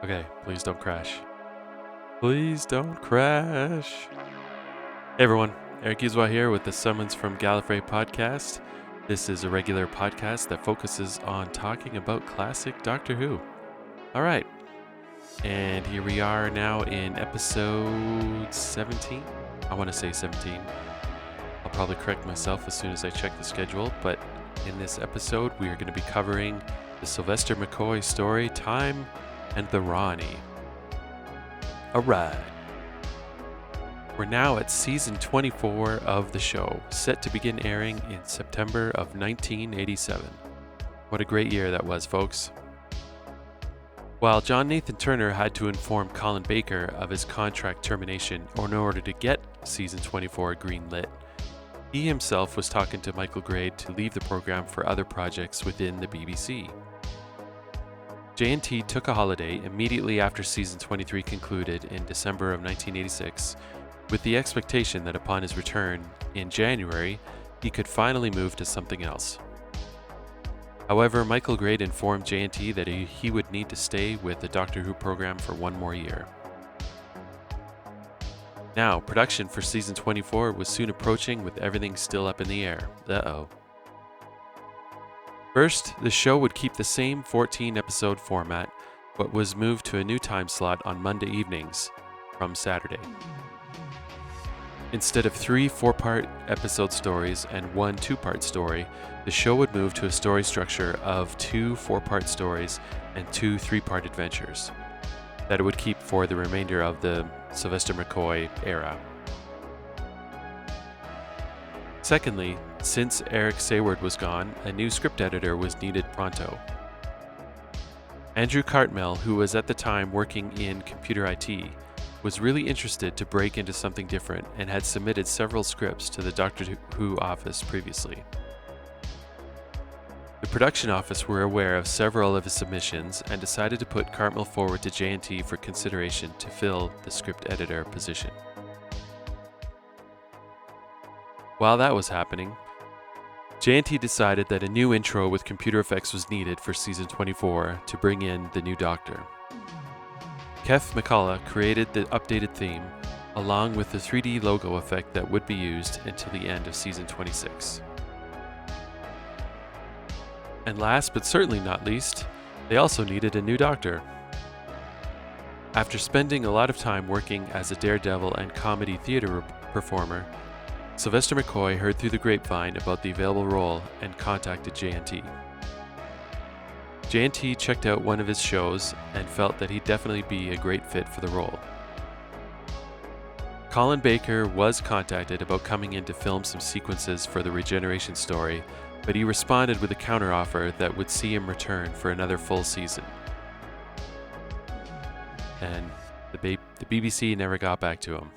Okay, please don't crash. Please don't crash. Hey everyone, Eric Gizwa here with the Summons from Gallifrey podcast. This is a regular podcast that focuses on talking about classic Doctor Who. All right, and here we are now in episode 17. I want to say 17. I'll probably correct myself as soon as I check the schedule, but in this episode we are going to be covering the Sylvestor McCoy story, Time and the Rani. Alright. We're now at season 24 of the show, set to begin airing in September of 1987. What a great year that was, folks. While John Nathan Turner had to inform Colin Baker of his contract termination in order to get season 24 greenlit, he himself was talking to Michael Grade to leave the program for other projects within the BBC. J&T took a holiday immediately after season 23 concluded in December of 1986, with the expectation that upon his return in January, he could finally move to something else. However, Michael Grade informed J&T that he would need to stay with the Doctor Who program for one more year. Now, production for season 24 was soon approaching with everything still up in the air. Uh-oh. First, the show would keep the same 14-episode format, but was moved to a new time slot on Monday evenings from Saturday. Instead of 3 4-part episode stories and 1 2-part story, the show would move to a story structure of 2 4-part stories and 2 3-part adventures that it would keep for the remainder of the Sylvester McCoy era. Secondly, since Eric Sayward was gone, a new script editor was needed pronto. Andrew Cartmel, who was at the time working in computer IT, was really interested to break into something different and had submitted several scripts to the Doctor Who office previously. The production office were aware of several of his submissions and decided to put Cartmel forward to J&T for consideration to fill the script editor position. While that was happening, J&T decided that a new intro with computer effects was needed for season 24 to bring in the new Doctor. Keith McCullough created the updated theme, along with the 3D logo effect that would be used until the end of season 26. And last but certainly not least, they also needed a new Doctor. After spending a lot of time working as a daredevil and comedy theater performer, Sylvester McCoy heard through the grapevine about the available role and contacted J&T. J&T checked out one of his shows and felt that he'd definitely be a great fit for the role. Colin Baker was contacted about coming in to film some sequences for the Regeneration story, but he responded with a counteroffer that would see him return for another full season. And the BBC never got back to him.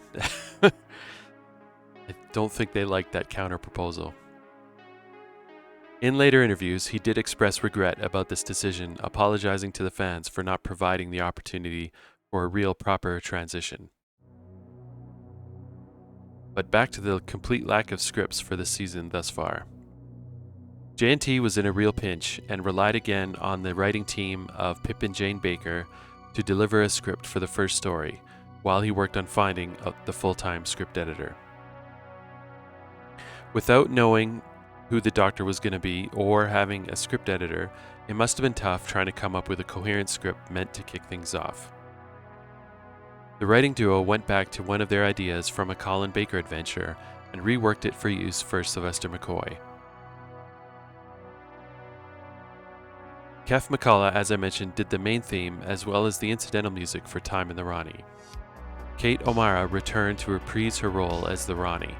I don't think they liked that counter proposal. In later interviews, he did express regret about this decision, apologizing to the fans for not providing the opportunity for a real proper transition. But back to the complete lack of scripts for the season thus far. J&T was in a real pinch and relied again on the writing team of Pip and Jane Baker to deliver a script for the first story, while he worked on finding the full-time script editor. Without knowing who the Doctor was going to be or having a script editor, it must have been tough trying to come up with a coherent script meant to kick things off. The writing duo went back to one of their ideas from a Colin Baker adventure and reworked it for use for Sylvester McCoy. Keith McCullough, as I mentioned, did the main theme as well as the incidental music for Time and the Rani. Kate O'Mara returned to reprise her role as the Rani.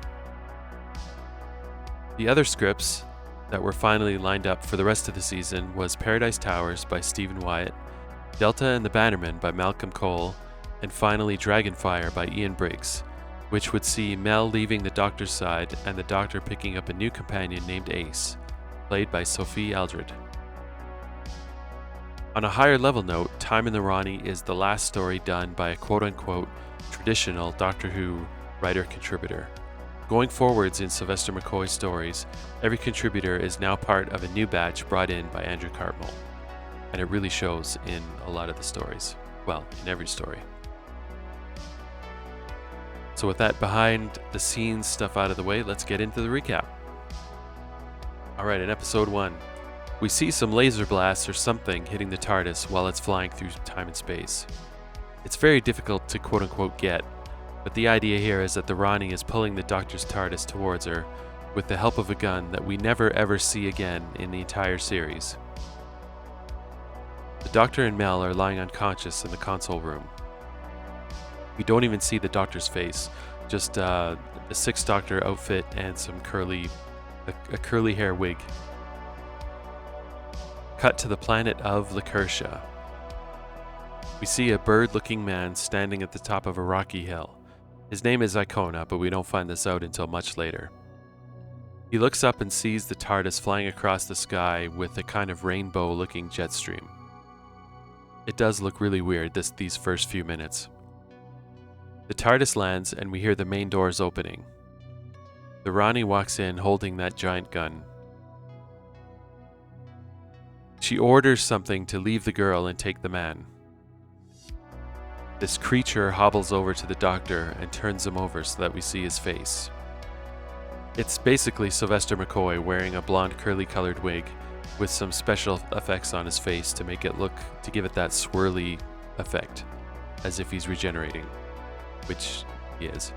The other scripts that were finally lined up for the rest of the season was Paradise Towers by Stephen Wyatt, Delta and the Bannermen by Malcolm Cole, and finally Dragonfire by Ian Briggs, which would see Mel leaving the Doctor's side and the Doctor picking up a new companion named Ace, played by Sophie Aldred. On a higher level note, Time and the Rani is the last story done by a quote-unquote traditional Doctor Who writer-contributor. Going forwards in Sylvester McCoy's stories, every contributor is now part of a new batch brought in by Andrew Cartmel, and it really shows in a lot of the stories. Well, in every story. So with that behind the scenes stuff out of the way, let's get into the recap. Alright, in episode 1, we see some laser blasts or something hitting the TARDIS while it's flying through time and space. It's very difficult to quote-unquote get, but the idea here is that the Rani is pulling the Doctor's TARDIS towards her with the help of a gun that we never ever see again in the entire series. The Doctor and Mel are lying unconscious in the console room. We don't even see the Doctor's face, just a Sixth Doctor outfit and some a curly hair wig. Cut to the planet of Lakertya. We see a bird-looking man standing at the top of a rocky hill. His name is Icona, but we don't find this out until much later. He looks up and sees the TARDIS flying across the sky with a kind of rainbow-looking jet stream. It does look really weird these first few minutes. The TARDIS lands and we hear the main doors opening. The Rani walks in holding that giant gun. She orders something to leave the girl and take the man. This creature hobbles over to the Doctor and turns him over so that we see his face. It's basically Sylvestor McCoy wearing a blonde curly-colored wig with some special effects on his face to give it that swirly effect, as if he's regenerating, which he is.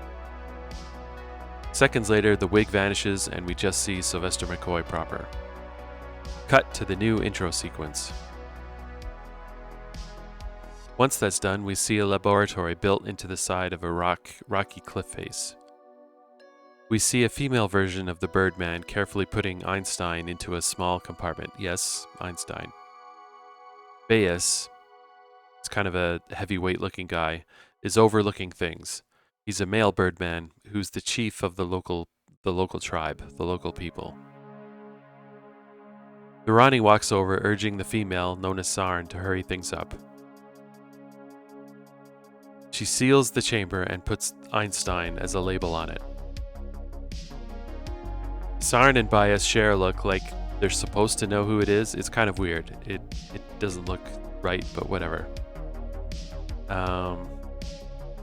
Seconds later, the wig vanishes and we just see Sylvester McCoy proper. Cut to the new intro sequence. Once that's done, we see a laboratory built into the side of a rocky cliff face. We see a female version of the Birdman carefully putting Einstein into a small compartment. Yes, Einstein. Bayes, it's kind of a heavyweight-looking guy, is overlooking things. He's a male Birdman who's the chief of the local tribe, the local people. The Rani walks over, urging the female, known as Sarn, to hurry things up. She seals the chamber and puts Einstein as a label on it. Sarn and Bayes share a look like they're supposed to know who it is. It's kind of weird. It doesn't look right, but whatever.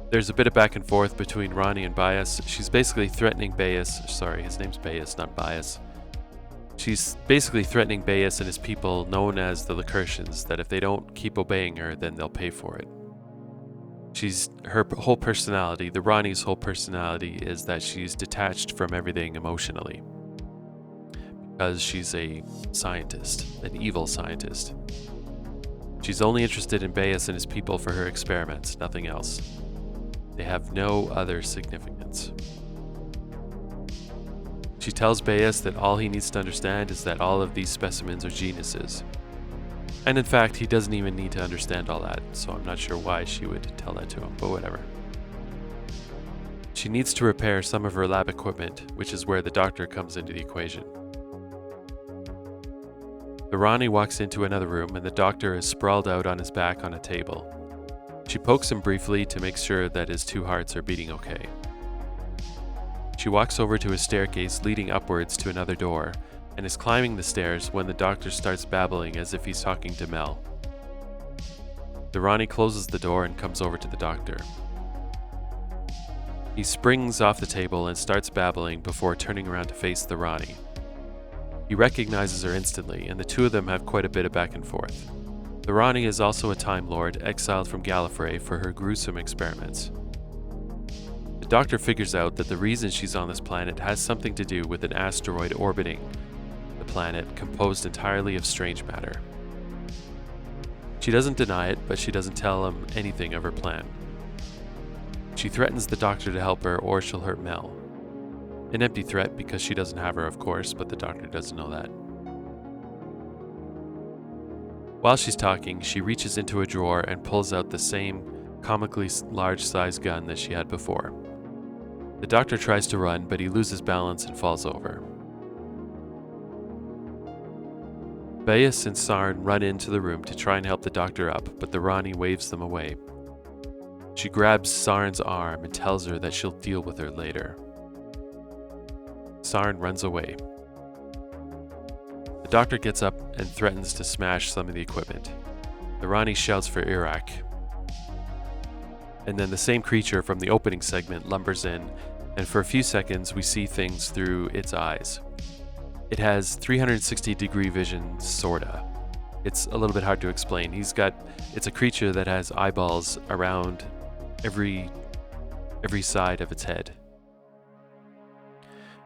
There's a bit of back and forth between Rani and Bayes. She's basically threatening Bayes. Sorry, his name's Bayes, not Bias. She's basically threatening Bayes and his people, known as the Lakertians, that if they don't keep obeying her, then they'll pay for it. Her whole personality, the Rani's whole personality, is that she's detached from everything emotionally. Because she's a scientist, an evil scientist. She's only interested in Bayes and his people for her experiments, nothing else. They have no other significance. She tells Bayes that all he needs to understand is that all of these specimens are geniuses. And in fact, he doesn't even need to understand all that, so I'm not sure why she would tell that to him, but whatever. She needs to repair some of her lab equipment, which is where the Doctor comes into the equation. The Rani walks into another room and the Doctor is sprawled out on his back on a table. She pokes him briefly to make sure that his two hearts are beating okay. She walks over to a staircase leading upwards to another door and is climbing the stairs when the Doctor starts babbling as if he's talking to Mel. The Rani closes the door and comes over to the Doctor. He springs off the table and starts babbling before turning around to face the Rani. He recognizes her instantly, and the two of them have quite a bit of back and forth. The Rani is also a Time Lord, exiled from Gallifrey for her gruesome experiments. The Doctor figures out that the reason she's on this planet has something to do with an asteroid orbiting the planet composed entirely of strange matter. She doesn't deny it, but she doesn't tell him anything of her plan. She threatens the Doctor to help her or she'll hurt Mel. An empty threat because she doesn't have her, of course, but the Doctor doesn't know that. While she's talking, she reaches into a drawer and pulls out the same comically large-sized gun that she had before. The Doctor tries to run, but he loses balance and falls over. Bayes and Sarn run into the room to try and help the Doctor up, but the Rani waves them away. She grabs Sarn's arm and tells her that she'll deal with her later. Sarn runs away. The Doctor gets up and threatens to smash some of the equipment. The Rani shouts for Iraq. and then the same creature from the opening segment lumbers in, and for a few seconds we see things through its eyes. It has 360-degree vision, sorta. It's a little bit hard to explain. It's a creature that has eyeballs around every side of its head.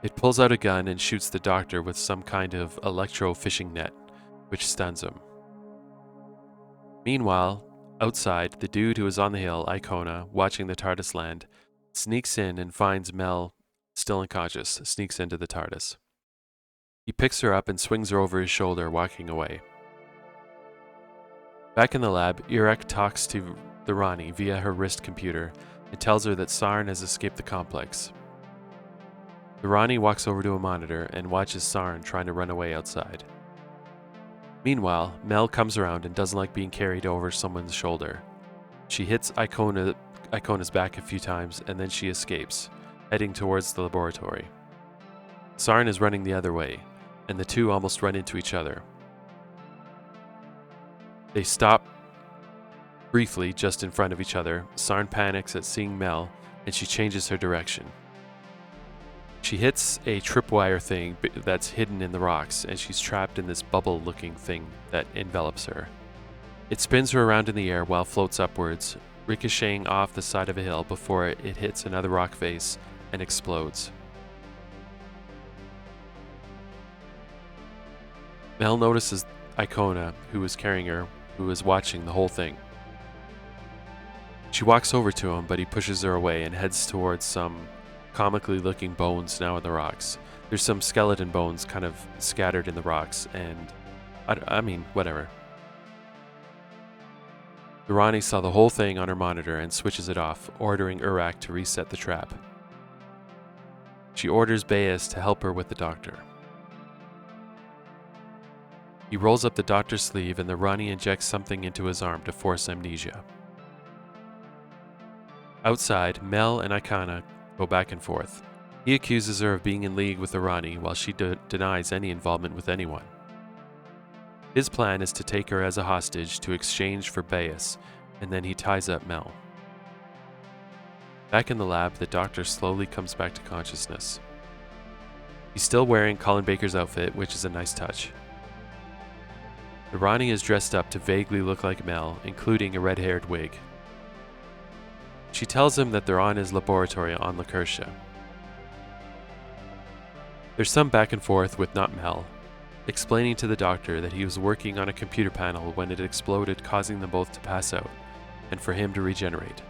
It pulls out a gun and shoots the Doctor with some kind of electro-fishing net, which stuns him. Meanwhile, outside, the dude who is on the hill, Icona, watching the TARDIS land, sneaks in and finds Mel still unconscious, sneaks into the TARDIS. He picks her up and swings her over his shoulder, walking away. Back in the lab, Irek talks to the Rani via her wrist computer and tells her that Sarn has escaped the complex. The Rani walks over to a monitor and watches Sarn trying to run away outside. Meanwhile, Mel comes around and doesn't like being carried over someone's shoulder. She hits Icona's back a few times and then she escapes, heading towards the laboratory. Sarn is running the other way, and the two almost run into each other. They stop briefly just in front of each other. Sarn panics at seeing Mel, and she changes her direction. She hits a tripwire thing that's hidden in the rocks, and she's trapped in this bubble-looking thing that envelops her. It spins her around in the air while floats upwards, ricocheting off the side of a hill before it hits another rock face and explodes. Mel notices Icona, who is carrying her, who is watching the whole thing. She walks over to him, but he pushes her away and heads towards some comically looking bones now in the rocks. There's some skeleton bones kind of scattered in the rocks, and I mean, whatever. The Rani saw the whole thing on her monitor and switches it off, ordering Irek to reset the trap. She orders Bayes to help her with the Doctor. He rolls up the Doctor's sleeve and the Rani injects something into his arm to force amnesia. Outside, Mel and Icona go back and forth. He accuses her of being in league with the Rani while she denies any involvement with anyone. His plan is to take her as a hostage to exchange for Bayes, and then he ties up Mel. Back in the lab, the Doctor slowly comes back to consciousness. He's still wearing Colin Baker's outfit, which is a nice touch. The Rani is dressed up to vaguely look like Mel, including a red-haired wig. She tells him that they're on his laboratory on Lakertya. There's some back and forth with not Mel, explaining to the Doctor that he was working on a computer panel when it exploded, causing them both to pass out, and for him to regenerate.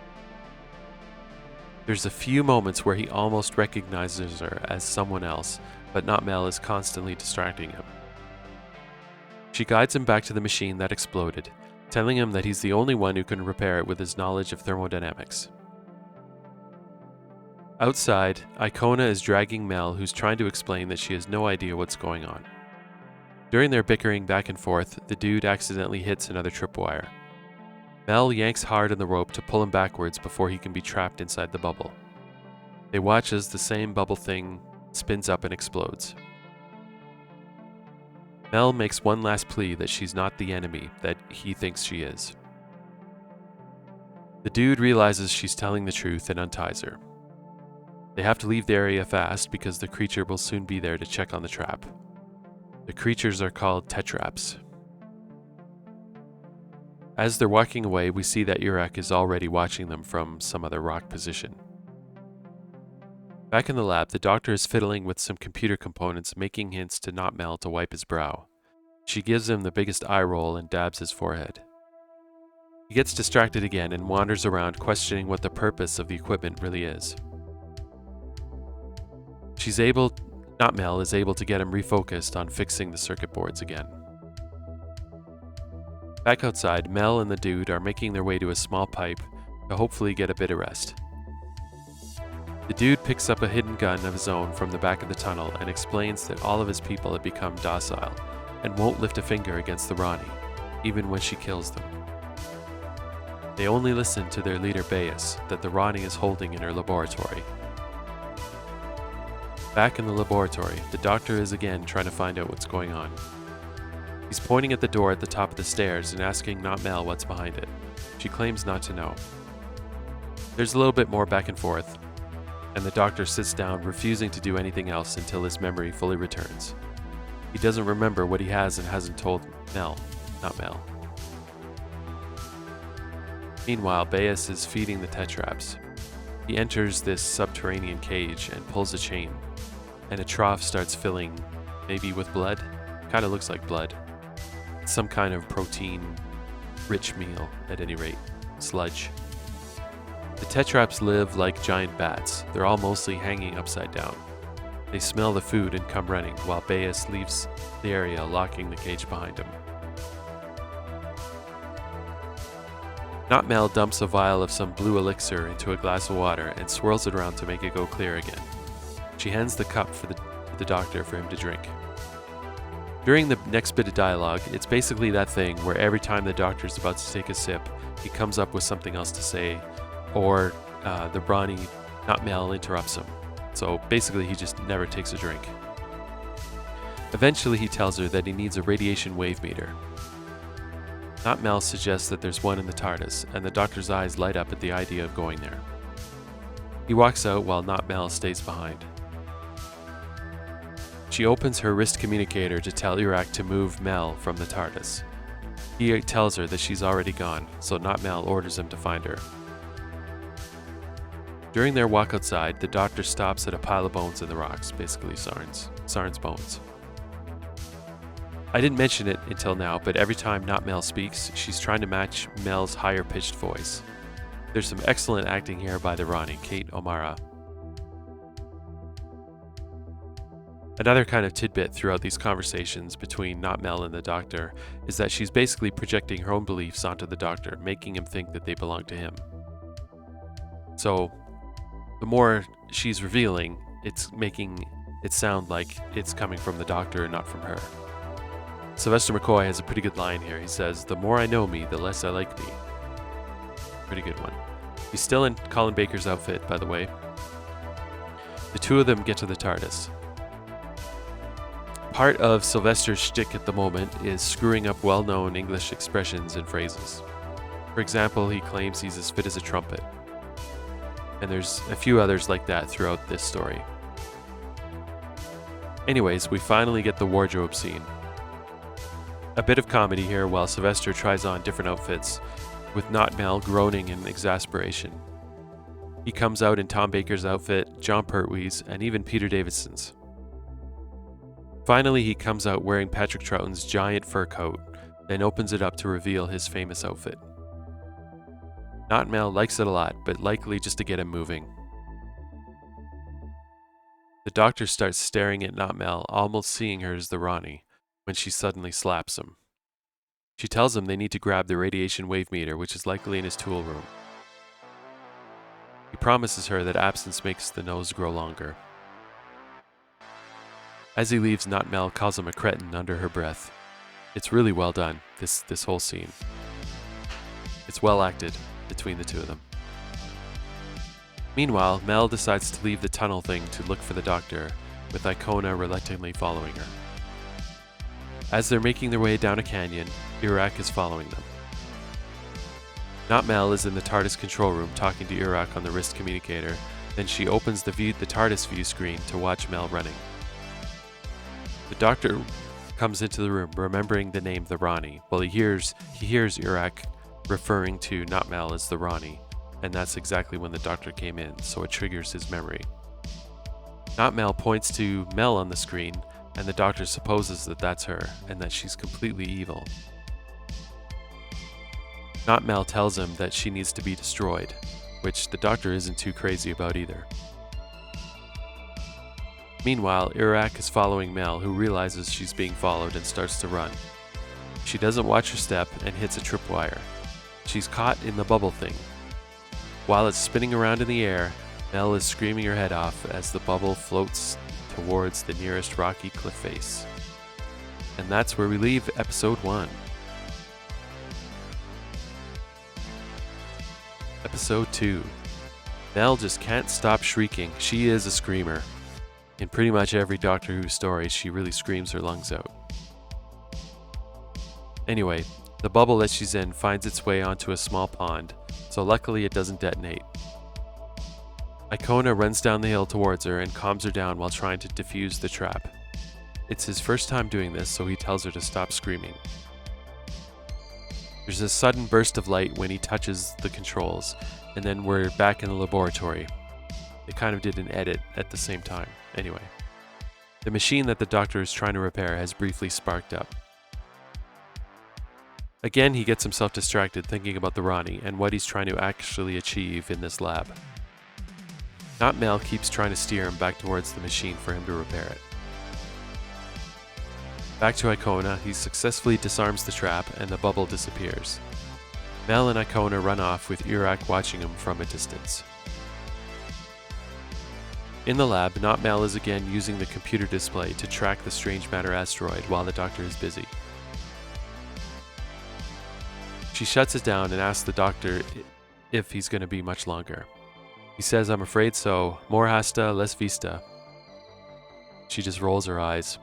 There's a few moments where he almost recognizes her as someone else, but not Mel is constantly distracting him. She guides him back to the machine that exploded, telling him that he's the only one who can repair it with his knowledge of thermodynamics. Outside, Icona is dragging Mel, who's trying to explain that she has no idea what's going on. During their bickering back and forth, the dude accidentally hits another tripwire. Mel yanks hard on the rope to pull him backwards before he can be trapped inside the bubble. They watch as the same bubble thing spins up and explodes. Mel makes one last plea that she's not the enemy that he thinks she is. The dude realizes she's telling the truth and unties her. They have to leave the area fast because the creature will soon be there to check on the trap. The creatures are called tetraps. As they're walking away, we see that Irek is already watching them from some other rock position. Back in the lab, the Doctor is fiddling with some computer components, making hints to not Mel to wipe his brow. She gives him the biggest eye roll and dabs his forehead. He gets distracted again and wanders around, questioning what the purpose of the equipment really is. Not Mel is able to get him refocused on fixing the circuit boards again. Back outside, Mel and the dude are making their way to a small pipe to hopefully get a bit of rest. The dude picks up a hidden gun of his own from the back of the tunnel and explains that all of his people have become docile and won't lift a finger against the Rani, even when she kills them. They only listen to their leader Bayes, that the Rani is holding in her laboratory. Back in the laboratory, the Doctor is again trying to find out what's going on. He's pointing at the door at the top of the stairs and asking not Mel what's behind it. She claims not to know. There's a little bit more back and forth, and the doctor sits down, refusing to do anything else until his memory fully returns. He doesn't remember what he has and hasn't told Mel, not Mel. Meanwhile, Bayes is feeding the tetraps. He enters this subterranean cage and pulls a chain, and a trough starts filling, maybe with blood. Kind of looks like blood. Some kind of protein-rich meal, at any rate. Sludge. The tetraps live like giant bats. They're all mostly hanging upside down. They smell the food and come running, while Bayes leaves the area, locking the cage behind him. Not Mel dumps a vial of some blue elixir into a glass of water and swirls it around to make it go clear again. She hands the cup to the doctor for him to drink. During the next bit of dialogue, it's basically that thing where every time the doctor's about to take a sip, he comes up with something else to say, or the Rani, not Mel, interrupts him. So basically he just never takes a drink. Eventually he tells her that he needs a radiation wave meter. Not Mel suggests that there's one in the TARDIS, and the doctor's eyes light up at the idea of going there. He walks out while Not Mel stays behind. She opens her wrist communicator to tell Iraq to move Mel from the TARDIS. He tells her that she's already gone, so Not Mel orders him to find her. During their walk outside, the doctor stops at a pile of bones in the rocks, basically Sarn's bones. I didn't mention it until now, but every time Not Mel speaks, she's trying to match Mel's higher-pitched voice. There's some excellent acting here by the Rani, Kate O'Mara. Another kind of tidbit throughout these conversations between Not Mel and the doctor is that she's basically projecting her own beliefs onto the doctor, making him think that they belong to him. So, the more she's revealing, it's making it sound like it's coming from the doctor and not from her. Sylvestor McCoy has a pretty good line here. He says, "The more I know me, the less I like me." Pretty good one. He's still in Colin Baker's outfit, by the way. The two of them get to the TARDIS. Part of Sylvester's shtick at the moment is screwing up well-known English expressions and phrases. For example, he claims he's as fit as a trumpet. And there's a few others like that throughout this story. Anyways, we finally get the wardrobe scene. A bit of comedy here while Sylvester tries on different outfits, with Not Mel groaning in exasperation. He comes out in Tom Baker's outfit, John Pertwee's, and even Peter Davidson's. Finally, he comes out wearing Patrick Troughton's giant fur coat, then opens it up to reveal his famous outfit. Not Mel likes it a lot, but likely just to get him moving. The doctor starts staring at Not Mel, almost seeing her as the Rani, when she suddenly slaps him. She tells him they need to grab the radiation wave meter, which is likely in his tool room. He promises her that absence makes the nose grow longer. As he leaves, Not Mel calls him a cretin under her breath. It's really well done, this whole scene. It's well acted between the two of them. Meanwhile, Mel decides to leave the tunnel thing to look for the doctor, with Icona reluctantly following her. As they're making their way down a canyon, Iraq is following them. Not Mel is in the TARDIS control room talking to Iraq on the wrist communicator, then she opens the TARDIS view screen to watch Mel running. The doctor comes into the room, remembering the name the Rani. Well, he hears Iraq referring to Not Mel as the Rani, and that's exactly when the doctor came in, so it triggers his memory. Not Mel points to Mel on the screen, and the doctor supposes that that's her, and that she's completely evil. Not Mel tells him that she needs to be destroyed, which the doctor isn't too crazy about either. Meanwhile, Iraq is following Mel, who realizes she's being followed and starts to run. She doesn't watch her step and hits a tripwire. She's caught in the bubble thing. While it's spinning around in the air, Mel is screaming her head off as the bubble floats towards the nearest rocky cliff face. And that's where we leave episode 1. Episode 2. Mel just can't stop shrieking. She is a screamer. In pretty much every Doctor Who story, she really screams her lungs out. Anyway, the bubble that she's in finds its way onto a small pond, so luckily it doesn't detonate. Icona runs down the hill towards her and calms her down while trying to defuse the trap. It's his first time doing this, so he tells her to stop screaming. There's a sudden burst of light when he touches the controls, and then we're back in the laboratory. They kind of did an edit at the same time. Anyway, the machine that the doctor is trying to repair has briefly sparked up. Again, he gets himself distracted thinking about the Rani and what he's trying to actually achieve in this lab. Not Mel keeps trying to steer him back towards the machine for him to repair it. Back to Icona, he successfully disarms the trap and the bubble disappears. Mel and Icona run off with Iraq watching him from a distance. In the lab, Not Mel is again using the computer display to track the strange matter asteroid while the doctor is busy. She shuts it down and asks the doctor if he's going to be much longer. He says, "I'm afraid so. More hasta, less vista." She just rolls her eyes.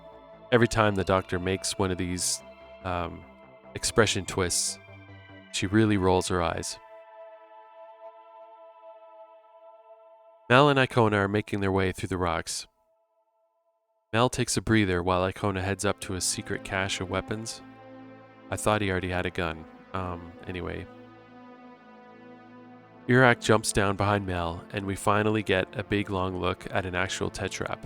Every time the doctor makes one of these expression twists, she really rolls her eyes. Mel and Icona are making their way through the rocks. Mel takes a breather while Icona heads up to a secret cache of weapons. I thought he already had a gun. Anyway. Iraq jumps down behind Mel, and we finally get a big long look at an actual tetrap.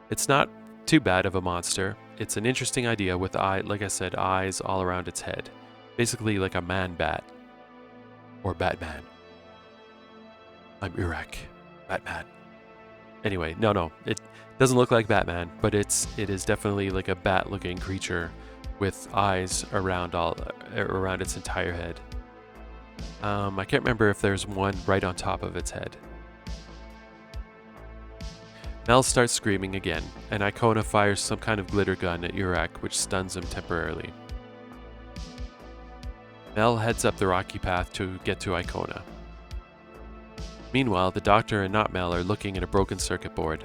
It's not too bad of a monster. It's an interesting idea with, like I said, eyes all around its head. Basically like a man-bat. Or Batman. I'm Iraq. Batman. Anyway, no, it doesn't look like Batman, but it is definitely like a bat-looking creature with eyes around its entire head. I can't remember if there's one right on top of its head. Mel starts screaming again, and Icona fires some kind of glitter gun at Iraq, which stuns him temporarily. Mel heads up the rocky path to get to Icona. Meanwhile, the doctor and Not Mel are looking at a broken circuit board.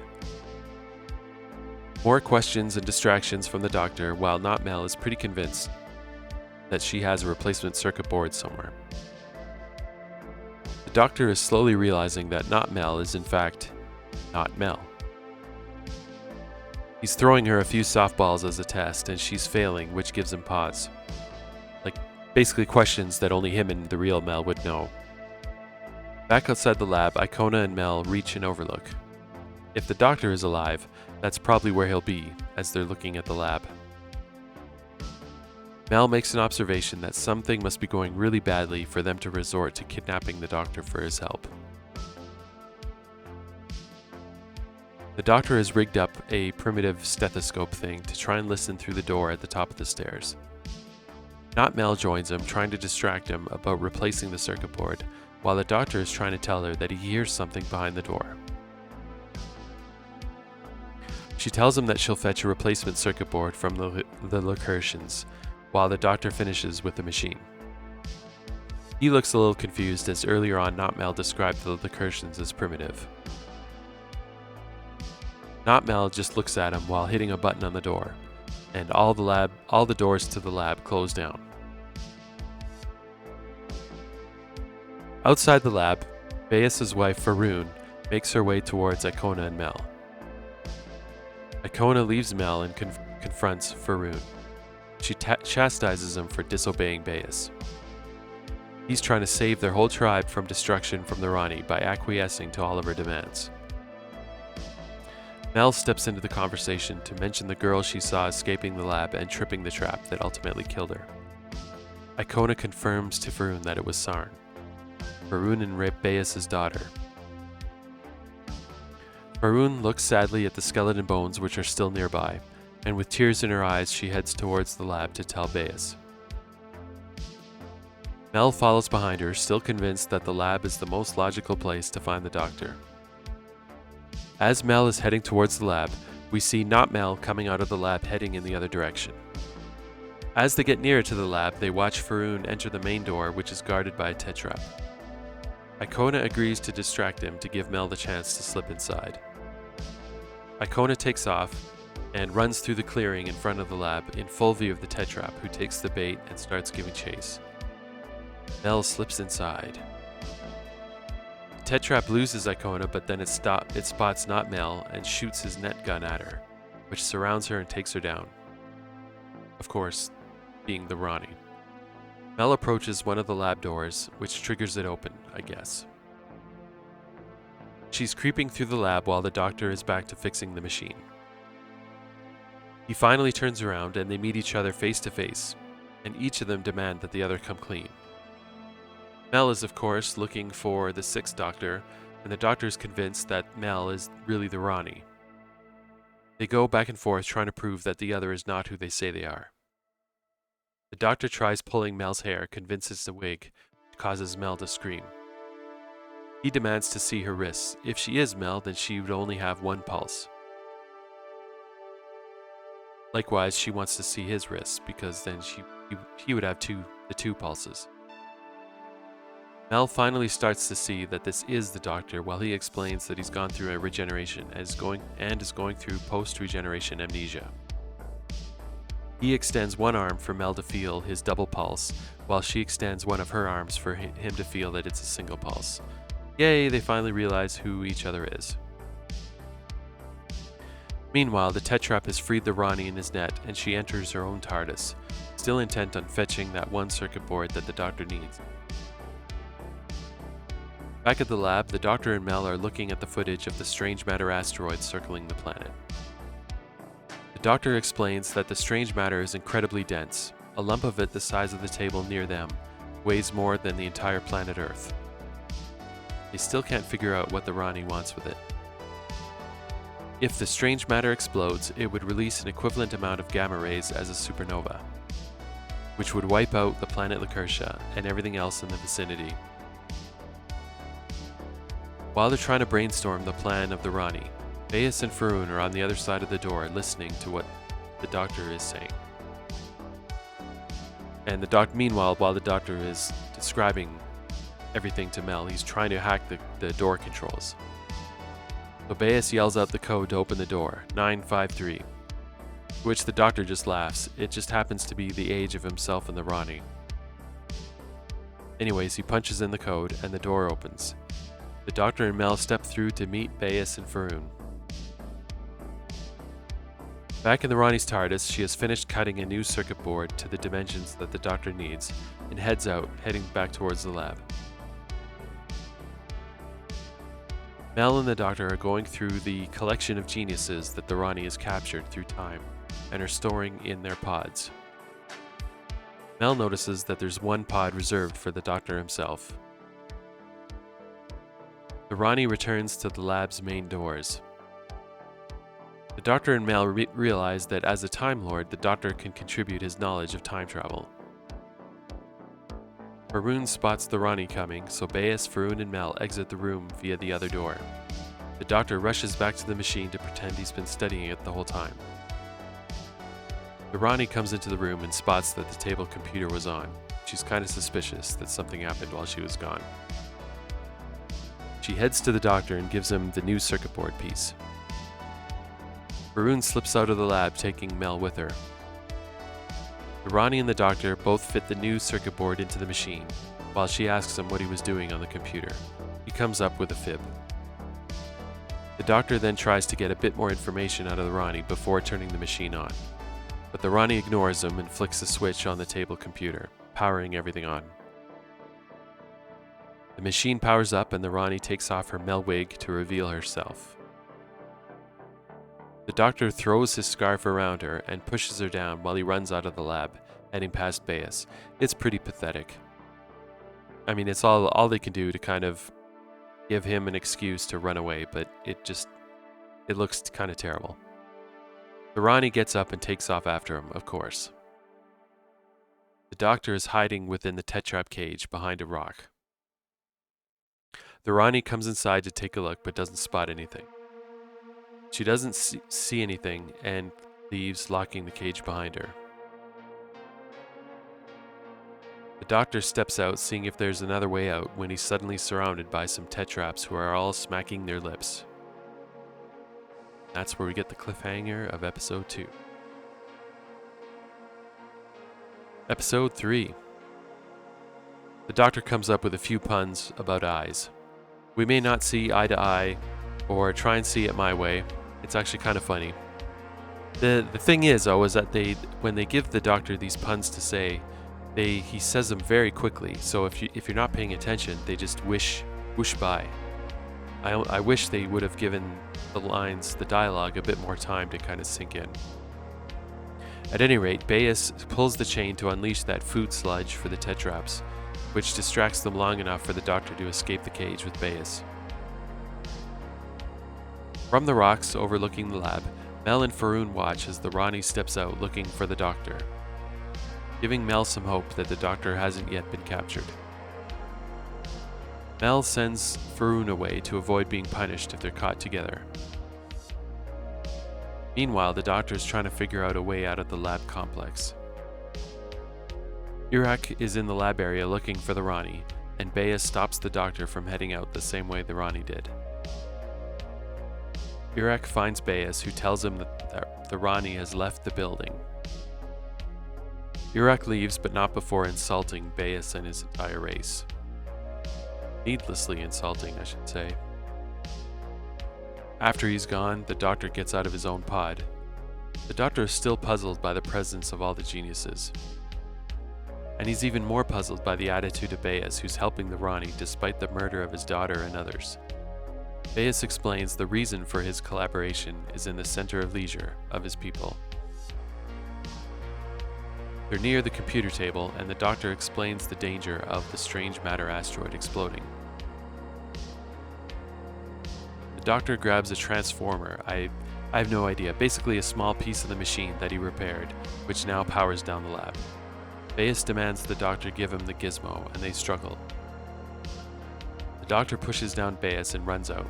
More questions and distractions from the doctor, while Not Mel is pretty convinced that she has a replacement circuit board somewhere. The doctor is slowly realizing that Not Mel is in fact not Mel. He's throwing her a few softballs as a test, and she's failing, which gives him pause. Like, basically questions that only him and the real Mel would know. Back outside the lab, Icona and Mel reach an overlook. If the doctor is alive, that's probably where he'll be, as they're looking at the lab. Mel makes an observation that something must be going really badly for them to resort to kidnapping the doctor for his help. The doctor has rigged up a primitive stethoscope thing to try and listen through the door at the top of the stairs. Not Mel joins him, trying to distract him about replacing the circuit board, while the doctor is trying to tell her that he hears something behind the door. She tells him that she'll fetch a replacement circuit board from the Lakertyans, while the doctor finishes with the machine. He looks a little confused, as earlier on Not Mel described the Lakertyans as primitive. Not Mel just looks at him while hitting a button on the door, and all the doors to the lab close down. Outside the lab, Bayes' wife Faroon makes her way towards Icona and Mel. Icona leaves Mel and confronts Faroon. She chastises him for disobeying Bayes. He's trying to save their whole tribe from destruction from the Rani by acquiescing to all of her demands. Mel steps into the conversation to mention the girl she saw escaping the lab and tripping the trap that ultimately killed her. Icona confirms to Faroon that it was Sarn. Faroon and raped Bayes' daughter. Faroon looks sadly at the skeleton bones which are still nearby, and with tears in her eyes she heads towards the lab to tell Bayes. Mel follows behind her, still convinced that the lab is the most logical place to find the doctor. As Mel is heading towards the lab, we see Not Mel coming out of the lab heading in the other direction. As they get nearer to the lab, they watch Faroon enter the main door, which is guarded by a tetrap. Icona agrees to distract him to give Mel the chance to slip inside. Icona takes off and runs through the clearing in front of the lab in full view of the tetrap, who takes the bait and starts giving chase. Mel slips inside. Tetrap loses Icona, but then it spots not Mel and shoots his net gun at her, which surrounds her and takes her down. Of course, being the Rani. Mel approaches one of the lab doors, which triggers it open, I guess. She's creeping through the lab while the doctor is back to fixing the machine. He finally turns around and they meet each other face to face, and each of them demand that the other come clean. Mel is, of course, looking for the sixth doctor, and the doctor is convinced that Mel is really the Rani. They go back and forth trying to prove that the other is not who they say they are. The doctor tries pulling Mel's hair, convinced it's a wig, which causes Mel to scream. He demands to see her wrists. If she is Mel, then she would only have one pulse. Likewise, she wants to see his wrists, because then he would have the two pulses. Mel finally starts to see that this is the doctor while he explains that he's gone through a regeneration and is going through post-regeneration amnesia. He extends one arm for Mel to feel his double pulse, while she extends one of her arms for him to feel that it's a single pulse. Yay, they finally realize who each other is. Meanwhile, the Tetrap has freed the Rani in his net, and she enters her own TARDIS, still intent on fetching that one circuit board that the doctor needs. Back at the lab, the doctor and Mel are looking at the footage of the strange matter asteroid circling the planet. The doctor explains that the strange matter is incredibly dense. A lump of it the size of the table near them weighs more than the entire planet Earth. They still can't figure out what the Rani wants with it. If the strange matter explodes, it would release an equivalent amount of gamma rays as a supernova, which would wipe out the planet Lakertya and everything else in the vicinity. While they're trying to brainstorm the plan of the Rani, Bayes and Faroon are on the other side of the door listening to what the doctor is saying. And meanwhile, while the doctor is describing everything to Mel, he's trying to hack the door controls. So Bayes yells out the code to open the door, 953, to which the doctor just laughs. It just happens to be the age of himself and the Rani. Anyways, he punches in the code and the door opens. The doctor and Mel step through to meet Bayes and Faroon. Back in the Rani's TARDIS, she has finished cutting a new circuit board to the dimensions that the doctor needs and heads out, heading back towards the lab. Mel and the doctor are going through the collection of geniuses that the Rani has captured through time and are storing in their pods. Mel notices that there's one pod reserved for the doctor himself. The Rani returns to the lab's main doors. The doctor and Mel realize that as a Time Lord, the doctor can contribute his knowledge of time travel. Faroon spots the Rani coming, so Bayes, Faroon, and Mel exit the room via the other door. The doctor rushes back to the machine to pretend he's been studying it the whole time. The Rani comes into the room and spots that the table computer was on. She's kind of suspicious that something happened while she was gone. She heads to the doctor and gives him the new circuit board piece. Faroon slips out of the lab, taking Mel with her. The Rani and the doctor both fit the new circuit board into the machine, while she asks him what he was doing on the computer. He comes up with a fib. The doctor then tries to get a bit more information out of the Rani before turning the machine on, but the Rani ignores him and flicks the switch on the table computer, powering everything on. The machine powers up and the Rani takes off her Mel wig to reveal herself. The doctor throws his scarf around her and pushes her down while he runs out of the lab, heading past Bayes. It's pretty pathetic. I mean, it's all they can do to kind of give him an excuse to run away, but it looks kind of terrible. The Rani gets up and takes off after him, of course. The doctor is hiding within the Tetrap cage behind a rock. The Rani comes inside to take a look but doesn't spot anything. She doesn't see anything and leaves, locking the cage behind her. The doctor steps out, seeing if there's another way out, when he's suddenly surrounded by some Tetraps who are all smacking their lips. That's where we get the cliffhanger of Episode 2. Episode 3. The doctor comes up with a few puns about eyes. We may not see eye to eye or try and see it my way. It's actually kind of funny. The thing is, though, is that when they give the doctor these puns to say, he says them very quickly. So if you're not paying attention, they just whoosh by. I wish they would have given the dialogue, a bit more time to kind of sink in. At any rate, Bayes pulls the chain to unleash that food sludge for the tetraps, which distracts them long enough for the doctor to escape the cage with Bayes. From the rocks overlooking the lab, Mel and Faroon watch as the Rani steps out looking for the doctor, giving Mel some hope that the doctor hasn't yet been captured. Mel sends Faroon away to avoid being punished if they're caught together. Meanwhile, the doctor is trying to figure out a way out of the lab complex. Iraq is in the lab area looking for the Rani, and Bayes stops the doctor from heading out the same way the Rani did. Iraq finds Bayes, who tells him that the Rani has left the building. Iraq leaves, but not before insulting Bayes and his entire race. Needlessly insulting, I should say. After he's gone, the doctor gets out of his own pod. The doctor is still puzzled by the presence of all the geniuses. And he's even more puzzled by the attitude of Bayes, who's helping the Rani despite the murder of his daughter and others. Bayes explains the reason for his collaboration is in the center of leisure of his people. They're near the computer table, and the doctor explains the danger of the strange matter asteroid exploding. The doctor grabs a transformer. I have no idea, basically a small piece of the machine that he repaired, which now powers down the lab. Bayes demands the doctor give him the gizmo, and they struggle. The doctor pushes down Bayes and runs out,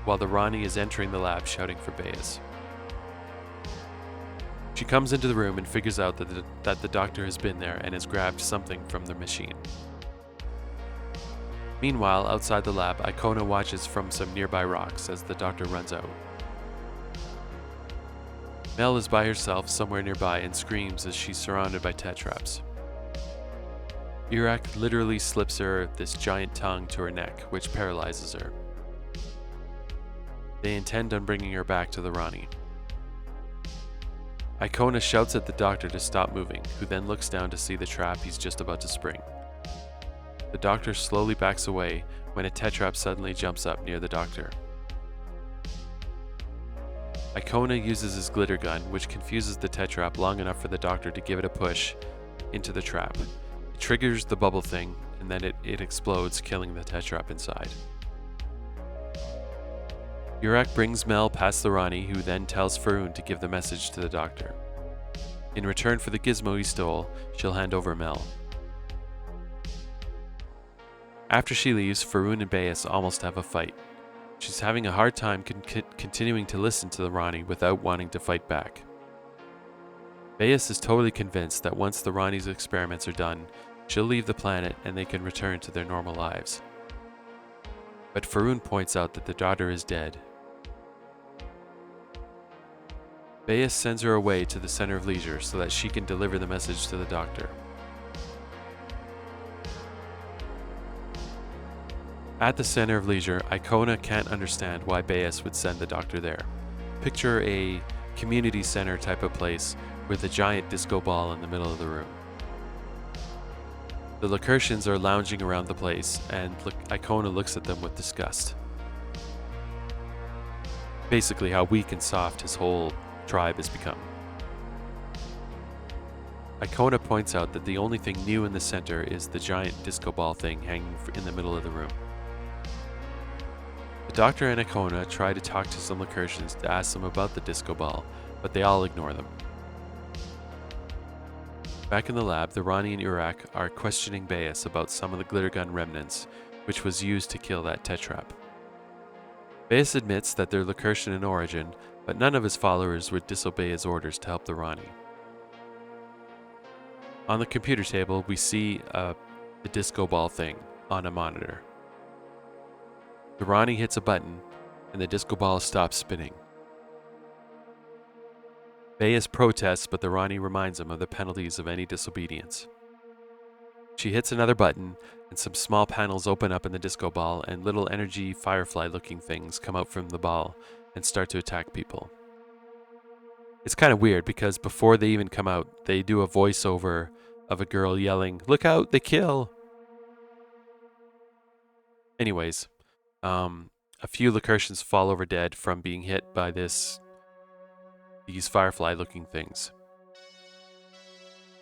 while the Rani is entering the lab shouting for Bayes. She comes into the room and figures out that the doctor has been there and has grabbed something from the machine. Meanwhile, outside the lab, Icona watches from some nearby rocks as the doctor runs out. Mel is by herself somewhere nearby and screams as she's surrounded by tetraps. Iraq literally slips her this giant tongue to her neck, which paralyzes her. They intend on bringing her back to the Rani. Icona shouts at the doctor to stop moving, who then looks down to see the trap he's just about to spring. The doctor slowly backs away when a tetrap suddenly jumps up near the doctor. Icona uses his glitter gun, which confuses the tetrap long enough for the doctor to give it a push into the trap. It triggers the bubble thing, and then it explodes, killing the tetrap inside. Iraq brings Mel past the Rani, who then tells Faroon to give the message to the doctor. In return for the gizmo he stole, she'll hand over Mel. After she leaves, Faroon and Bayes almost have a fight. She's having a hard time continuing to listen to the Rani without wanting to fight back. Bayes is totally convinced that once the Rani's experiments are done, she'll leave the planet and they can return to their normal lives. But Faroon points out that the daughter is dead. Bayes sends her away to the center of leisure so that she can deliver the message to the doctor. At the center of leisure, Icona can't understand why Bayes would send the doctor there. Picture a community center type of place with a giant disco ball in the middle of the room. The Lakertyans are lounging around the place, and Icona looks at them with disgust. Basically how weak and soft his whole tribe has become. Icona points out that the only thing new in the center is the giant disco ball thing hanging in the middle of the room. The doctor and Icona try to talk to some Lakertyans to ask them about the disco ball, but they all ignore them. Back in the lab, the Rani and Iraq are questioning Bayes about some of the glitter gun remnants, which was used to kill that tetrap. Bayes admits that they're Lakertyan in origin, but none of his followers would disobey his orders to help the Rani. On the computer table, we see the disco ball thing on a monitor. The Rani hits a button, and the disco ball stops spinning. Bayes protests, but the Rani reminds him of the penalties of any disobedience. She hits another button, and some small panels open up in the disco ball, and little energy firefly-looking things come out from the ball and start to attack people. It's kind of weird because before they even come out, they do a voiceover of a girl yelling, "Look out, they kill!" Anyways, a few Lakertians fall over dead from being hit by these firefly-looking things.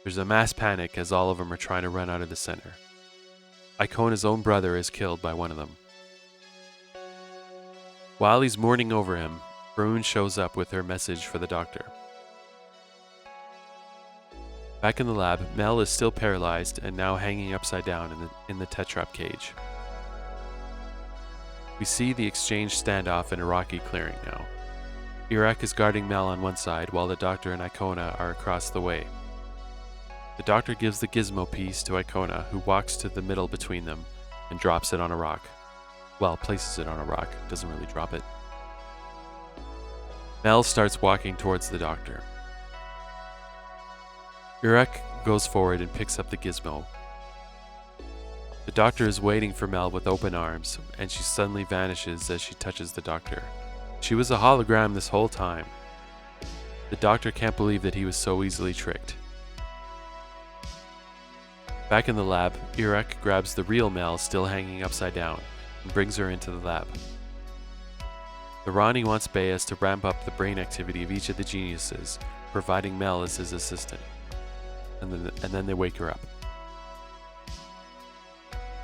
There's a mass panic as all of them are trying to run out of the center. Icona's own brother is killed by one of them. While he's mourning over him, Brune shows up with her message for the doctor. Back in the lab, Mel is still paralyzed and now hanging upside down in the tetrap cage. We see the exchange standoff in a rocky clearing now. Iraq is guarding Mel on one side while the doctor and Icona are across the way. The doctor gives the gizmo piece to Icona, who walks to the middle between them and drops it on a rock. Well, places it on a rock, doesn't really drop it. Mel starts walking towards the doctor. Iraq goes forward and picks up the gizmo. The doctor is waiting for Mel with open arms, and she suddenly vanishes as she touches the doctor. She was a hologram this whole time. The doctor can't believe that he was so easily tricked. Back in the lab, Iraq grabs the real Mel still hanging upside down and brings her into the lab. The Rani wants Bayes to ramp up the brain activity of each of the geniuses, providing Mel as his assistant. And then they wake her up.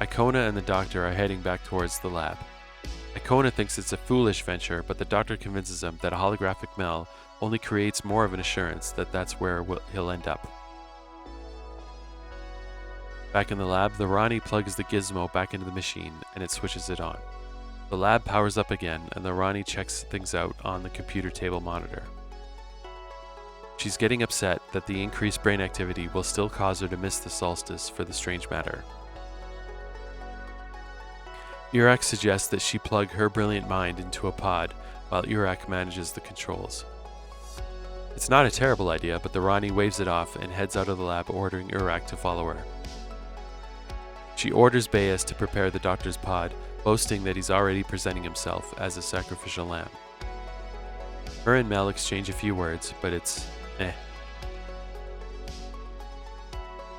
Icona and the doctor are heading back towards the lab. Icona thinks it's a foolish venture, but the doctor convinces him that a holographic Mel only creates more of an assurance that that's where he'll end up. Back in the lab, the Rani plugs the gizmo back into the machine and it switches it on. The lab powers up again and the Rani checks things out on the computer table monitor. She's getting upset that the increased brain activity will still cause her to miss the solstice for the strange matter. Iraq suggests that she plug her brilliant mind into a pod while Iraq manages the controls. It's not a terrible idea, but the Rani waves it off and heads out of the lab, ordering Iraq to follow her. She orders Bayes to prepare the doctor's pod, boasting that he's already presenting himself as a sacrificial lamb. Her and Mel exchange a few words, but it's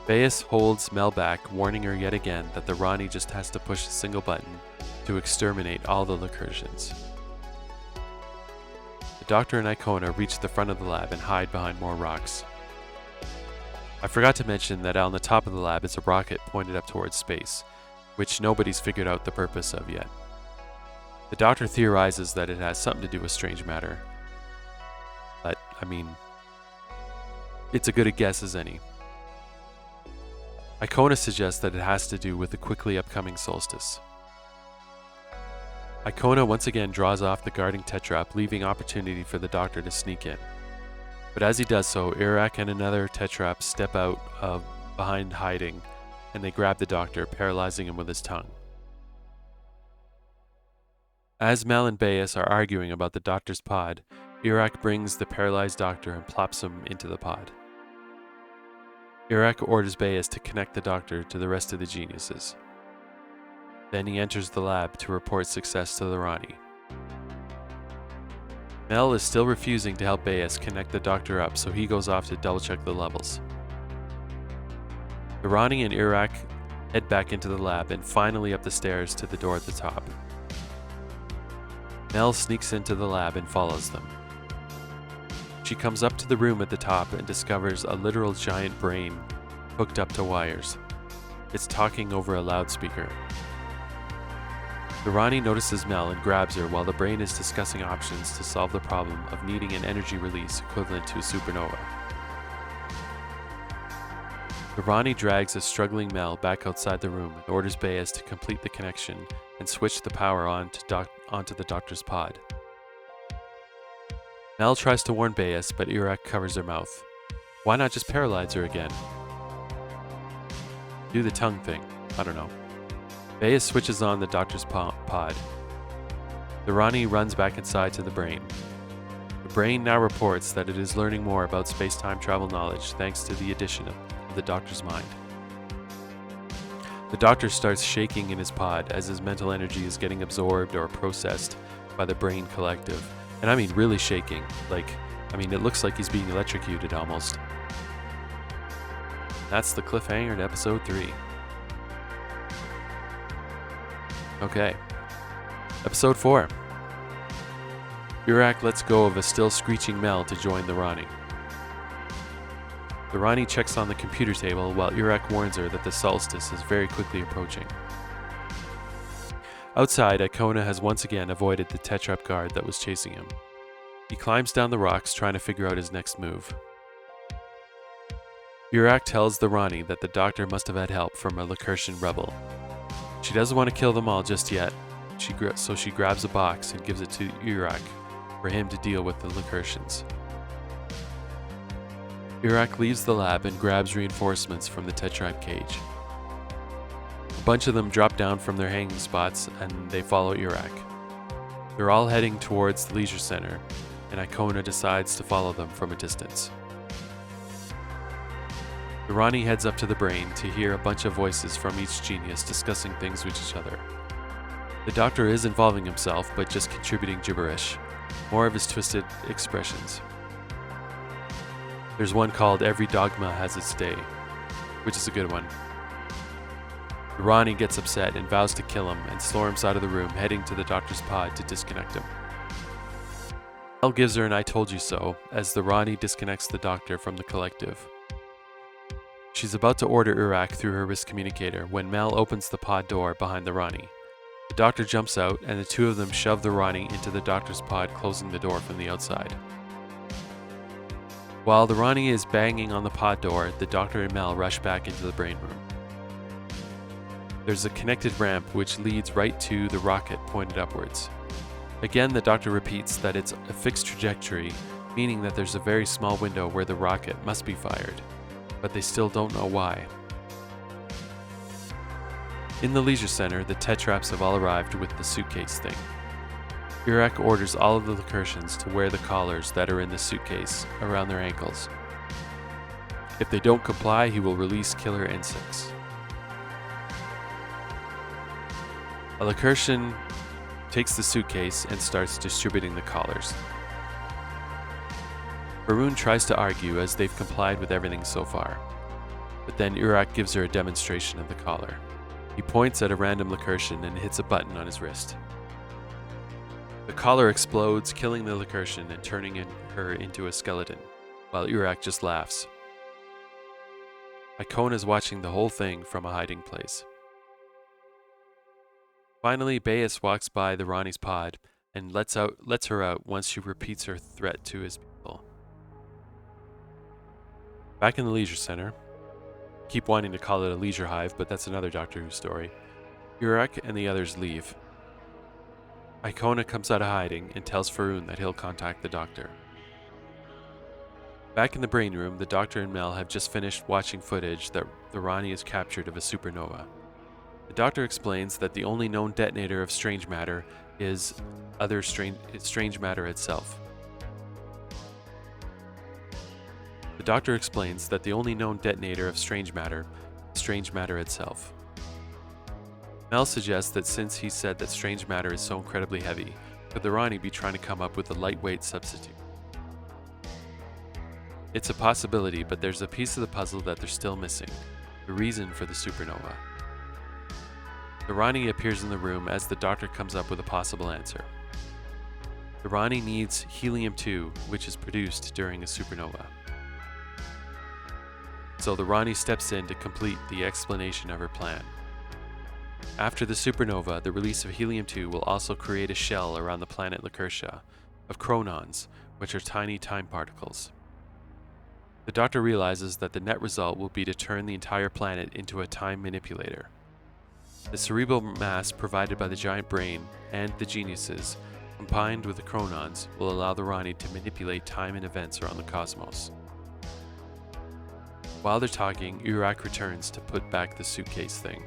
Bayes holds Mel back, warning her yet again that the Rani just has to push a single button to exterminate all the Lakertians. The doctor and Icona reach the front of the lab and hide behind more rocks. I forgot to mention that on the top of the lab is a rocket pointed up towards space, which nobody's figured out the purpose of yet. The doctor theorizes that it has something to do with strange matter. But, it's as good a guess as any. Icona suggests that it has to do with the quickly upcoming solstice. Icona once again draws off the guarding tetrap, leaving opportunity for the doctor to sneak in. But as he does so, Iraq and another tetrap step out of behind hiding, and they grab the doctor, paralyzing him with his tongue. As Mel and Bayes are arguing about the doctor's pod, Iraq brings the paralyzed doctor and plops him into the pod. Iraq orders Bayes to connect the doctor to the rest of the geniuses. Then he enters the lab to report success to the Rani. Mel is still refusing to help Bayes connect the doctor up, so he goes off to double-check the levels. The Rani and Iraq head back into the lab and finally up the stairs to the door at the top. Mel sneaks into the lab and follows them. She comes up to the room at the top and discovers a literal giant brain hooked up to wires. It's talking over a loudspeaker. The Rani notices Mel and grabs her while the brain is discussing options to solve the problem of needing an energy release equivalent to a supernova. The Rani drags a struggling Mel back outside the room and orders Bayes to complete the connection and switch the power onto the doctor's pod. Mel tries to warn Bayes, but Iraq covers her mouth. Why not just paralyze her again? Do the tongue thing. I don't know. Bayes switches on the doctor's pod. The Rani runs back inside to the brain. The brain now reports that it is learning more about space-time travel knowledge thanks to the addition of the doctor's mind. The Doctor starts shaking in his pod as his mental energy is getting absorbed or processed by the Brain Collective. And I mean really shaking. It looks like he's being electrocuted almost. That's the cliffhanger in episode 3. Okay. Episode 4. Urak lets go of a still screeching Mel to join the Rani. The Rani checks on the computer table while Urak warns her that the solstice is very quickly approaching. Outside, Icona has once again avoided the Tetrap guard that was chasing him. He climbs down the rocks trying to figure out his next move. Urak tells the Rani that the Doctor must have had help from a Lakertian rebel. She doesn't want to kill them all just yet, so she grabs a box and gives it to Urak for him to deal with the Lakertians. Urak leaves the lab and grabs reinforcements from the Tetrap cage. A bunch of them drop down from their hanging spots and they follow Urak. They're all heading towards the leisure center, and Icona decides to follow them from a distance. The Rani heads up to the Brain to hear a bunch of voices from each genius discussing things with each other. The Doctor is involving himself, but just contributing gibberish, more of his twisted expressions. There's one called Every Dogma Has Its Day, which is a good one. The Rani gets upset and vows to kill him and storms out of the room, heading to the Doctor's pod to disconnect him. Mel gives her an I told you so as the Rani disconnects the Doctor from the collective. She's about to order Urak through her wrist communicator when Mel opens the pod door behind the Rani. The Doctor jumps out and the two of them shove the Rani into the Doctor's pod, closing the door from the outside. While the Rani is banging on the pod door, the Doctor and Mel rush back into the brain room. There's a connected ramp which leads right to the rocket pointed upwards. Again, the Doctor repeats that it's a fixed trajectory, meaning that there's a very small window where the rocket must be fired, but they still don't know why. In the leisure center, the Tetraps have all arrived with the suitcase thing. Urak orders all of the Lakertians to wear the collars that are in the suitcase around their ankles. If they don't comply, he will release killer insects. A Lakertian takes the suitcase and starts distributing the collars. Varun tries to argue as they've complied with everything so far, but then Urak gives her a demonstration of the collar. He points at a random Lakertian and hits a button on his wrist. The collar explodes, killing the Lakertian and turning her into a skeleton, while Urak just laughs. Icona is watching the whole thing from a hiding place. Finally, Bayes walks by the Rani's pod and lets her out once she repeats her threat to his people. Back in the leisure center, keep wanting to call it a leisure hive, but that's another Doctor Who story. Urak and the others leave. Icona comes out of hiding and tells Varun that he'll contact the Doctor. Back in the brain room, the Doctor and Mel have just finished watching footage that the Rani has captured of a supernova. The Doctor explains that the only known detonator of strange matter is strange matter itself. The Doctor explains that the only known detonator of strange matter itself. Mel suggests that since he said that strange matter is so incredibly heavy, could the Rani be trying to come up with a lightweight substitute? It's a possibility, but there's a piece of the puzzle that they're still missing: the reason for the supernova. The Rani appears in the room as the Doctor comes up with a possible answer. The Rani needs helium-2, which is produced during a supernova. So the Rani steps in to complete the explanation of her plan. After the supernova, the release of helium-2 will also create a shell around the planet Lakertya of chronons, which are tiny time particles. The Doctor realizes that the net result will be to turn the entire planet into a time manipulator. The cerebral mass provided by the giant brain and the geniuses, combined with the chronons, will allow the Rani to manipulate time and events around the cosmos. While they're talking, Urak returns to put back the suitcase thing.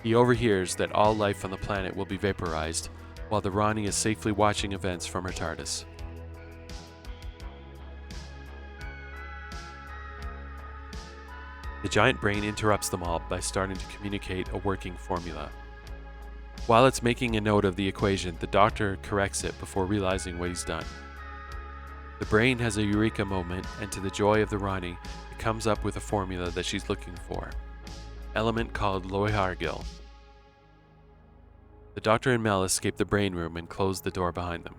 He overhears that all life on the planet will be vaporized, while the Rani is safely watching events from her TARDIS. The giant brain interrupts them all by starting to communicate a working formula. While it's making a note of the equation, the doctor corrects it before realizing what he's done. The brain has a eureka moment, and to the joy of the Rani, it comes up with a formula that she's looking for. Element called Loihargil. The doctor and Mel escape the brain room and close the door behind them.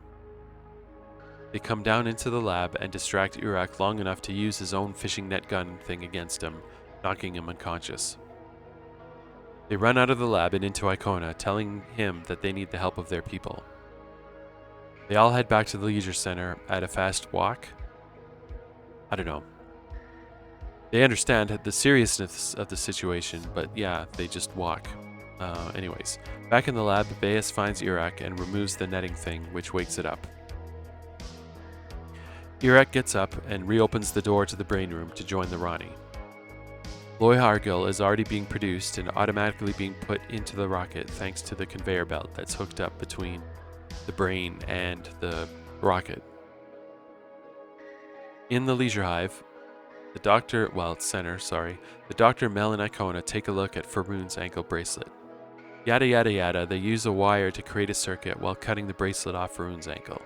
They come down into the lab and distract Urak long enough to use his own fishing net gun thing against him, knocking him unconscious. They run out of the lab and into Icona, telling him that they need the help of their people. They all head back to the leisure center at a fast walk. I don't know. They understand the seriousness of the situation, but yeah, they just walk. Anyways, back in the lab, Bayes finds Urak and removes the netting thing, which wakes it up. Urak gets up and reopens the door to the brain room to join the Rani. Loihargil is already being produced and automatically being put into the rocket thanks to the conveyor belt that's hooked up between the brain and the rocket. In the leisure hive, the doctor, Mel and Icona take a look at Faroon's ankle bracelet. Yada yada yada, they use a wire to create a circuit while cutting the bracelet off Faroon's ankle.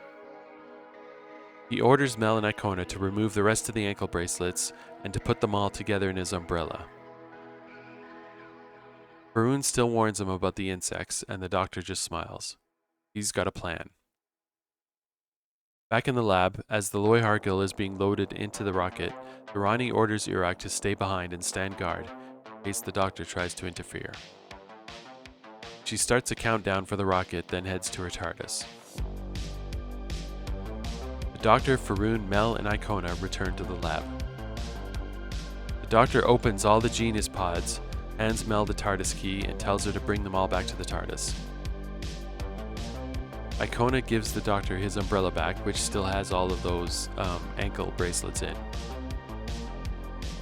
He orders Mel and Icona to remove the rest of the ankle bracelets and to put them all together in his umbrella. Faroon still warns him about the insects, and the doctor just smiles. He's got a plan. Back in the lab, as the Loihargil is being loaded into the rocket, the Rani orders Urak to stay behind and stand guard in case the doctor tries to interfere. She starts a countdown for the rocket, then heads to her TARDIS. The doctor, Faroon, Mel, and Icona return to the lab. The doctor opens all the genius pods, hands Mel the TARDIS key, and tells her to bring them all back to the TARDIS. Icona gives the doctor his umbrella back, which still has all of those ankle bracelets in.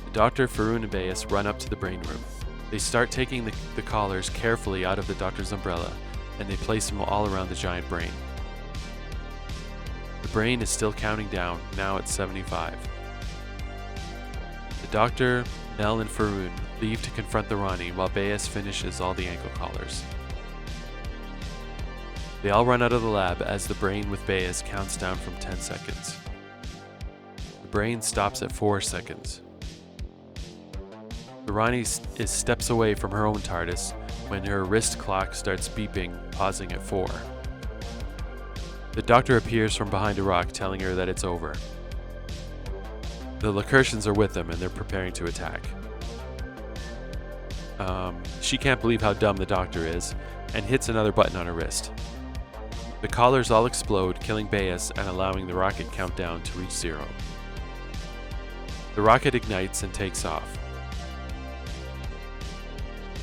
The doctor, Faroon, and Bayes run up to the brain room. They start taking the collars carefully out of the doctor's umbrella, and they place them all around the giant brain. The brain is still counting down, now at 75. The doctor, Mel, and Faroon leave to confront the Rani while Bayes finishes all the ankle collars. They all run out of the lab as the brain with Bayes counts down from 10 seconds. The brain stops at 4 seconds. The Rani is steps away from her own TARDIS when her wrist clock starts beeping, pausing at 4. The doctor appears from behind a rock, telling her that it's over. The Lakertyans are with them and they're preparing to attack. She can't believe how dumb the doctor is and hits another button on her wrist. The collars all explode, killing Bayes and allowing the rocket countdown to reach 0. The rocket ignites and takes off.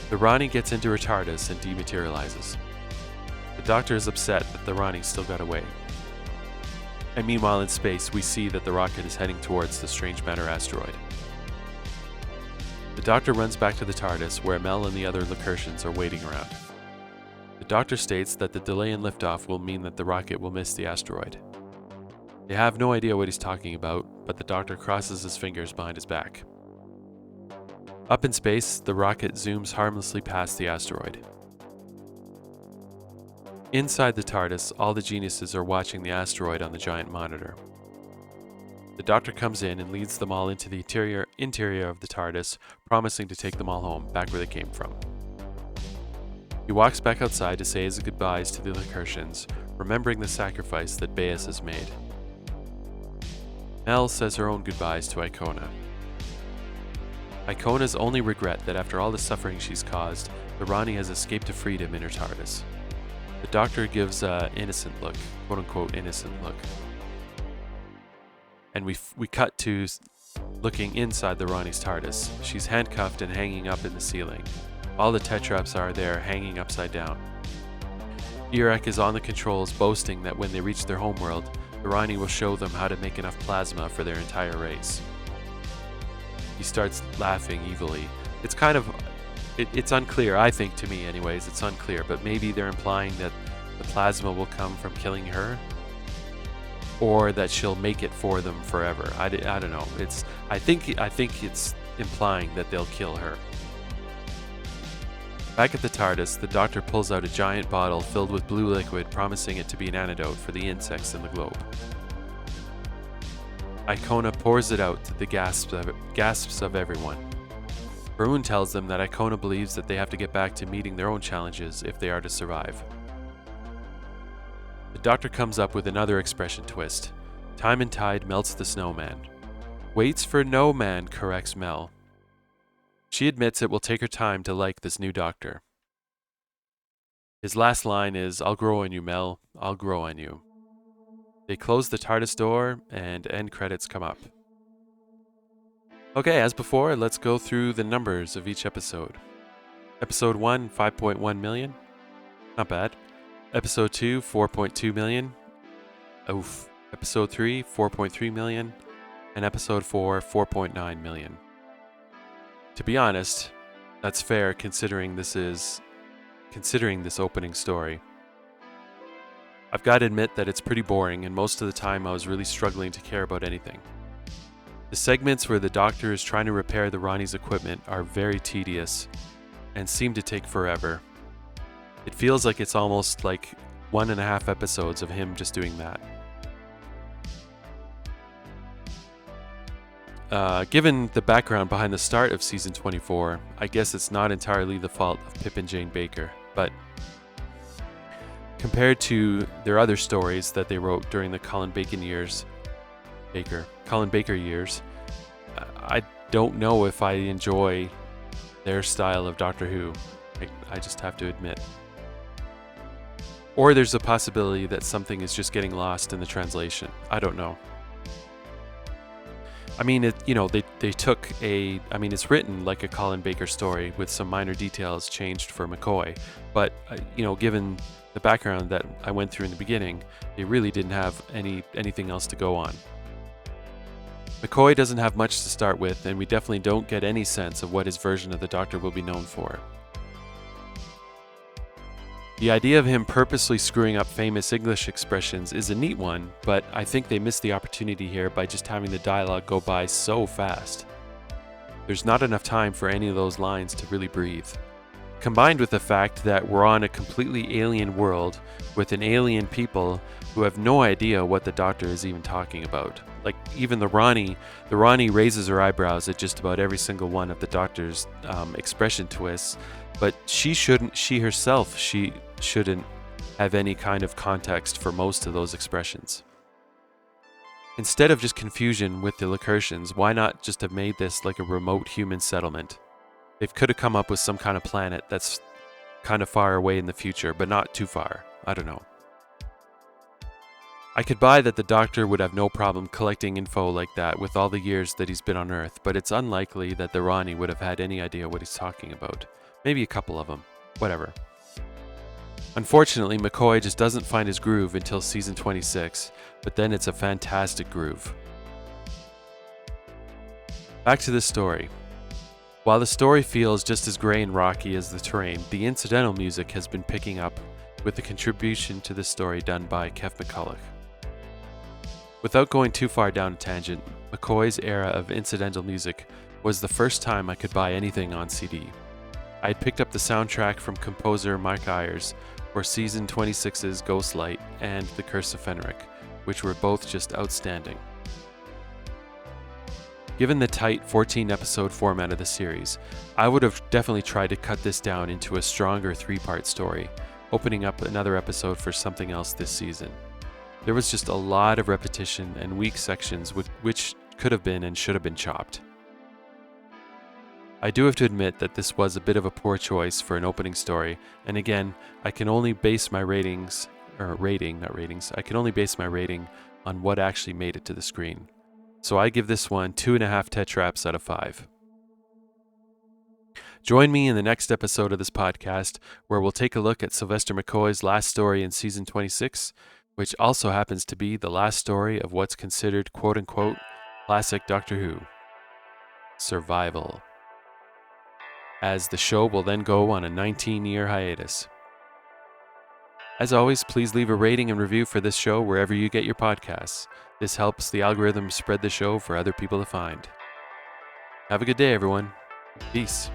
The Rani gets into her TARDIS and dematerializes. The doctor is upset that the Rani still got away. And meanwhile in space, we see that the rocket is heading towards the Strange Matter asteroid. The doctor runs back to the TARDIS, where Mel and the other Lakertyans are waiting around. The doctor states that the delay in liftoff will mean that the rocket will miss the asteroid. They have no idea what he's talking about, but the doctor crosses his fingers behind his back. Up in space, the rocket zooms harmlessly past the asteroid. Inside the TARDIS, all the geniuses are watching the asteroid on the giant monitor. The doctor comes in and leads them all into the interior of the TARDIS, promising to take them all home, back where they came from. He walks back outside to say his goodbyes to the Lakertyans, remembering the sacrifice that Bayes has made. Mel says her own goodbyes to Icona. Icona's only regret that after all the suffering she's caused, the Rani has escaped to freedom in her TARDIS. The doctor gives an innocent look, quote-unquote innocent look. And we cut to looking inside the Rani's TARDIS. She's handcuffed and hanging up in the ceiling. All the Tetraps are there, hanging upside down. Urak is on the controls, boasting that when they reach their homeworld, the Rani will show them how to make enough plasma for their entire race. He starts laughing evilly. It's kind of... It's unclear, I think, to me anyways, it's unclear, but maybe they're implying that the plasma will come from killing her, or that she'll make it for them forever. I don't know. I think it's implying that they'll kill her. Back at the TARDIS, the Doctor pulls out a giant bottle filled with blue liquid, promising it to be an antidote for the insects in the globe. Icona pours it out to the gasps of everyone. Varun tells them that Icona believes that they have to get back to meeting their own challenges if they are to survive. The Doctor comes up with another expression twist. Time and tide melts the snowman. Waits for no man, corrects Mel. She admits it will take her time to like this new Doctor. His last line is, "I'll grow on you, Mel. I'll grow on you." They close the TARDIS door, and end credits come up. Okay, as before, let's go through the numbers of each episode. Episode 1, 5.1 million. Not bad. Episode 2, 4.2 million. Oof. Episode 3, 4.3 million. And Episode 4, 4.9 million. To be honest, that's fair considering this opening story. I've got to admit that it's pretty boring, and most of the time I was really struggling to care about anything. The segments where the Doctor is trying to repair the Rani's equipment are very tedious and seem to take forever. It feels like it's almost like 1.5 episodes of him just doing that. Given the background behind the start of Season 24, I guess it's not entirely the fault of Pip and Jane Baker, but compared to their other stories that they wrote during the Colin Baker years, I don't know if I enjoy their style of Doctor Who. I just have to admit. Or there's a possibility that something is just getting lost in the translation. I don't know. I mean, they took it's written like a Colin Baker story with some minor details changed for McCoy. But, given the background that I went through in the beginning, they really didn't have anything else to go on. McCoy doesn't have much to start with, and we definitely don't get any sense of what his version of the Doctor will be known for. The idea of him purposely screwing up famous English expressions is a neat one, but I think they missed the opportunity here by just having the dialogue go by so fast. There's not enough time for any of those lines to really breathe. Combined with the fact that we're on a completely alien world with an alien people who have no idea what the Doctor is even talking about. Like, even the Rani raises her eyebrows at just about every single one of the Doctor's expression twists, but she shouldn't have any kind of context for most of those expressions. Instead of just confusion with the Lakertians, why not just have made this like a remote human settlement? They could have come up with some kind of planet that's kind of far away in the future, but not too far. I don't know. I could buy that the Doctor would have no problem collecting info like that with all the years that he's been on Earth, but it's unlikely that the Rani would have had any idea what he's talking about. Maybe a couple of them. Whatever. Unfortunately, McCoy just doesn't find his groove until Season 26, but then it's a fantastic groove. Back to the story. While the story feels just as grey and rocky as the terrain, the incidental music has been picking up with the contribution to the story done by Kev McCulloch. Without going too far down a tangent, McCoy's era of incidental music was the first time I could buy anything on CD. I had picked up the soundtrack from composer Mike Ayers for Season 26's Ghostlight and The Curse of Fenric, which were both just outstanding. Given the tight 14-episode format of the series, I would have definitely tried to cut this down into a stronger 3-part story, opening up another episode for something else this season. There was just a lot of repetition and weak sections which could have been and should have been chopped. I do have to admit that this was a bit of a poor choice for an opening story, and again, I can only base my rating on what actually made it to the screen. So I give this one 2.5 tetraps out of 5. Join me in the next episode of this podcast, where we'll take a look at Sylvester McCoy's last story in Season 26, which also happens to be the last story of what's considered quote-unquote classic Doctor Who, Survival, as the show will then go on a 19-year hiatus. As always, please leave a rating and review for this show wherever you get your podcasts. This helps the algorithm spread the show for other people to find. Have a good day, everyone. Peace.